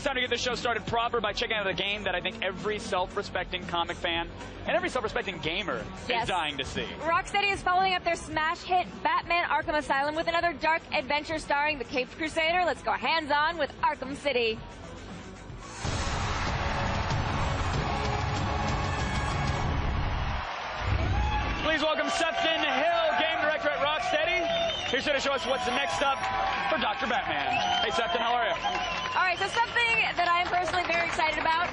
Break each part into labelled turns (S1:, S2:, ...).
S1: it's time to get this show started proper by checking out the game that I think every self-respecting comic fan and every self-respecting gamer is dying to see.
S2: Rocksteady is following up their smash hit Batman Arkham Asylum with another dark adventure starring the Caped Crusader. Let's go hands-on with Arkham City.
S1: Please welcome Sefton Hill, game director at Rocksteady. He's here to show us what's next up for Dr. Batman. Hey, Sefton, how are you?
S2: All right, so something that I am personally very excited about,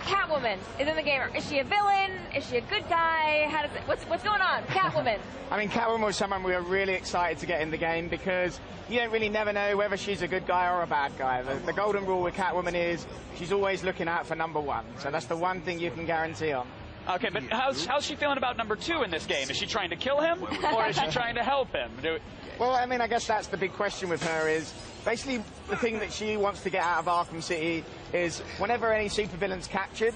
S2: Catwoman is in the game. Is she a villain? Is she a good guy? How does it, what's going on? Catwoman.
S3: I mean, Catwoman was someone we were really excited to get in the game because you don't really never know whether she's a good guy or a bad guy. The golden rule with Catwoman is she's always looking out for number one. So that's the one thing you can guarantee on.
S1: Okay, but how's she feeling about number two in this game? Is she trying to kill him, or is she trying to help him?
S3: Well, I mean, I guess that's the big question with her is basically the thing that she wants to get out of Arkham City is whenever any supervillain's captured,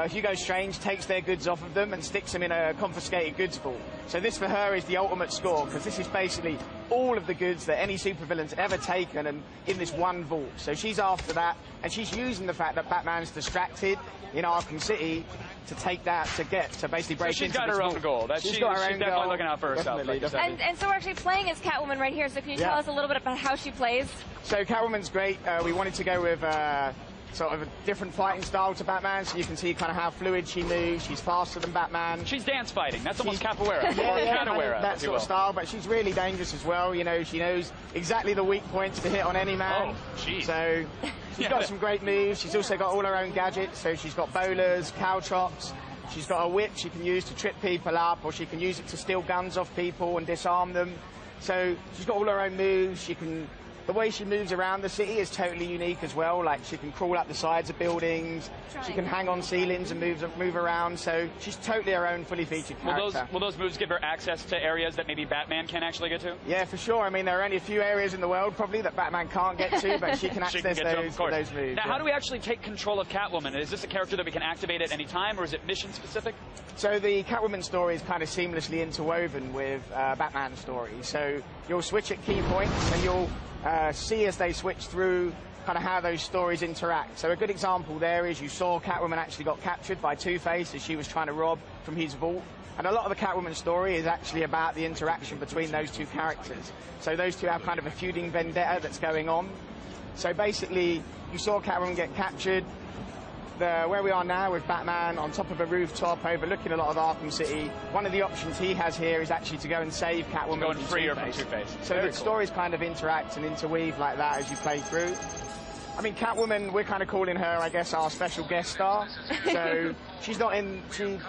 S3: Hugo Strange takes their goods off of them and sticks them in a confiscated goods vault. So this for her is the ultimate score because this is basically all of the goods that any supervillain's ever taken and in this one vault. So she's after that, and she's using the fact that Batman's distracted in Arkham City to take that to basically break into this vault.
S1: She's got her own goal. She's definitely looking out for herself.
S2: And so we're actually playing as Catwoman right here. So can you tell us a little bit about how she plays?
S3: So Catwoman's great. We wanted to go with sort of a different fighting style to Batman, so you can see kind of how fluid she moves. She's faster than Batman.
S1: She's dance fighting. That's almost capoeira.
S3: That sort of style, but she's really dangerous as well. You know, she knows exactly the weak points to hit on any man.
S1: Oh, jeez.
S3: So she's got some great moves. She's also got all her own gadgets. So she's got bowlers, caltrops. She's got a whip she can use to trip people up, or she can use it to steal guns off people and disarm them. So she's got all her own moves. The way she moves around the city is totally unique as well. Like, she can crawl up the sides of buildings, she can hang on ceilings and move around, so she's totally her own fully featured character.
S1: Will those moves give her access to areas that maybe Batman can't actually get to?
S3: Yeah, for sure. I mean, there are only a few areas in the world, probably, that Batman can't get to, but she can access those moves.
S1: Now, how do we actually take control of Catwoman? Is this a character that we can activate at any time, or is it mission-specific?
S3: So the Catwoman story is kind of seamlessly interwoven with Batman's story. So you'll switch at key points, and you'll see as they switch through kind of how those stories interact. So a good example there is you saw Catwoman actually got captured by Two-Face as she was trying to rob from his vault. And a lot of the Catwoman story is actually about the interaction between those two characters. So those two have kind of a feuding vendetta that's going on. So basically, you saw Catwoman get captured. Where we are now with Batman on top of a rooftop overlooking a lot of Arkham City, one of the options he has here is actually to go and save Catwoman.
S1: Go and free her from Two-Face.
S3: So the stories kind of interact and interweave like that as you play through. I mean, Catwoman, we're kind of calling her, I guess, our special guest star. So she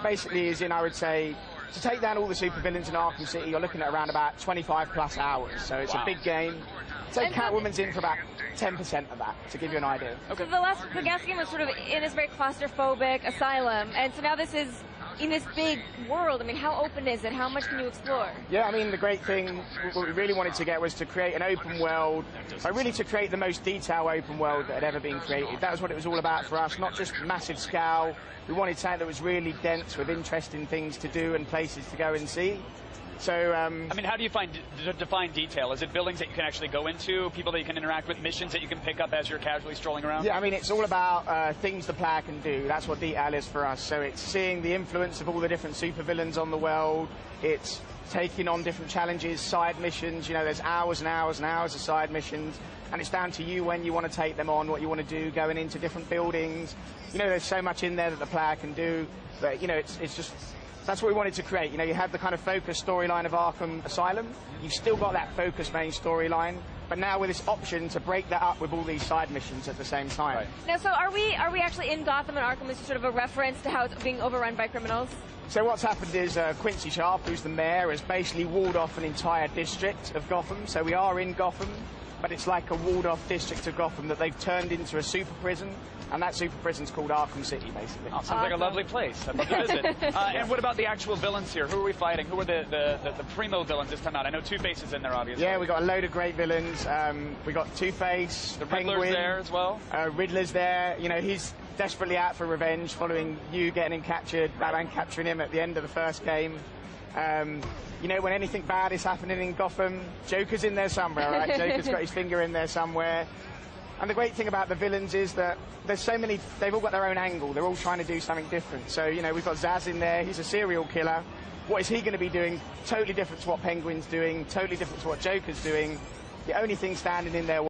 S3: basically is in, I would say, to take down all the supervillains in Arkham City, you're looking at around about 25+ hours. So it's a big game. So Catwoman's in for about 10% of that, to give you an idea.
S2: Okay. So the last game was sort of in this very claustrophobic asylum, and so now this is in this big world. I mean, how open is it? How much can you explore?
S3: Yeah, I mean, the great thing, what we really wanted to get was to create an open world, really to create the most detailed open world that had ever been created. That was what it was all about for us, not just massive scale. We wanted something that was really dense with interesting things to do and places to go and see. So, I
S1: mean, how do you define detail? Is it buildings that you can actually go into, people that you can interact with, missions that you can pick up as you're casually strolling around?
S3: Yeah, I mean, it's all about things the player can do. That's what detail is for us. So it's seeing the influence of all the different supervillains on the world. It's taking on different challenges, side missions. You know, there's hours and hours and hours of side missions. And it's down to you when you want to take them on, what you want to do, going into different buildings. You know, there's so much in there that the player can do. But, you know, it's just... That's what we wanted to create. You know, you have the kind of focused storyline of Arkham Asylum. You've still got that focused main storyline, but now with this option to break that up with all these side missions at the same time.
S1: Right.
S2: Now, so are we actually in Gotham, and Arkham is sort of a reference to how it's being overrun by criminals?
S3: So what's happened is Quincy Sharp, who's the mayor, has basically walled off an entire district of Gotham. So we are in Gotham, but it's like a walled-off district of Gotham that they've turned into a super prison. And that super prison's called Arkham City, basically.
S1: Oh, sounds like a lovely place. I'd love to visit. And what about the actual villains here? Who are we fighting? Who are the primo villains this time out? I know Two-Face is in there, obviously.
S3: Yeah, we got a load of great villains. We got Two-Face,
S1: the
S3: Penguin.
S1: Riddler's there as well.
S3: Riddler's there. You know, he's desperately out for revenge following you getting him captured, Batman capturing him at the end of the first game. You know, when anything bad is happening in Gotham, Joker's in there somewhere, right? Joker's got his finger in there somewhere. And the great thing about the villains is that there's so many, they've all got their own angle. They're all trying to do something different. So, you know, we've got Zaz in there. He's a serial killer. What is he going to be doing? Totally different to what Penguin's doing, totally different to what Joker's doing. The only thing standing in their